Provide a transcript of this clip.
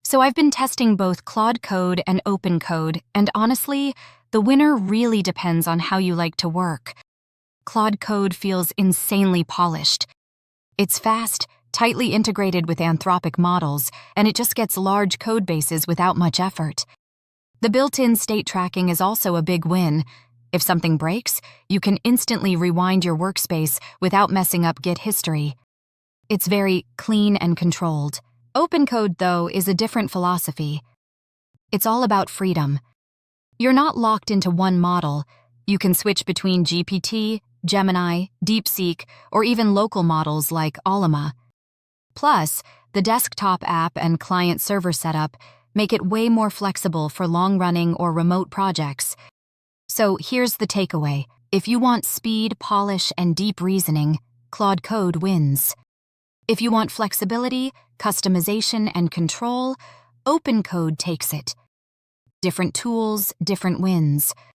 So I've been testing both Claude Code and OpenCode, and honestly, the winner really depends on how you like to work. Claude Code feels insanely polished. It's fast, tightly integrated with Anthropic models, and it just gets large code bases without much effort. The built-in state tracking is also a big win. If something breaks, you can instantly rewind your workspace without messing up Git history. It's very clean and controlled. OpenCode, though, is a different philosophy. It's all about freedom. You're not locked into one model. You can switch between GPT, Gemini, DeepSeek, or even local models like Allama. Plus, the desktop app and client-server setup make it way more flexible for long-running or remote projects. So here's the takeaway. If you want speed, polish, and deep reasoning, Claude Code wins. If you want flexibility, customization, and control, OpenCode takes it. Different tools, different wins.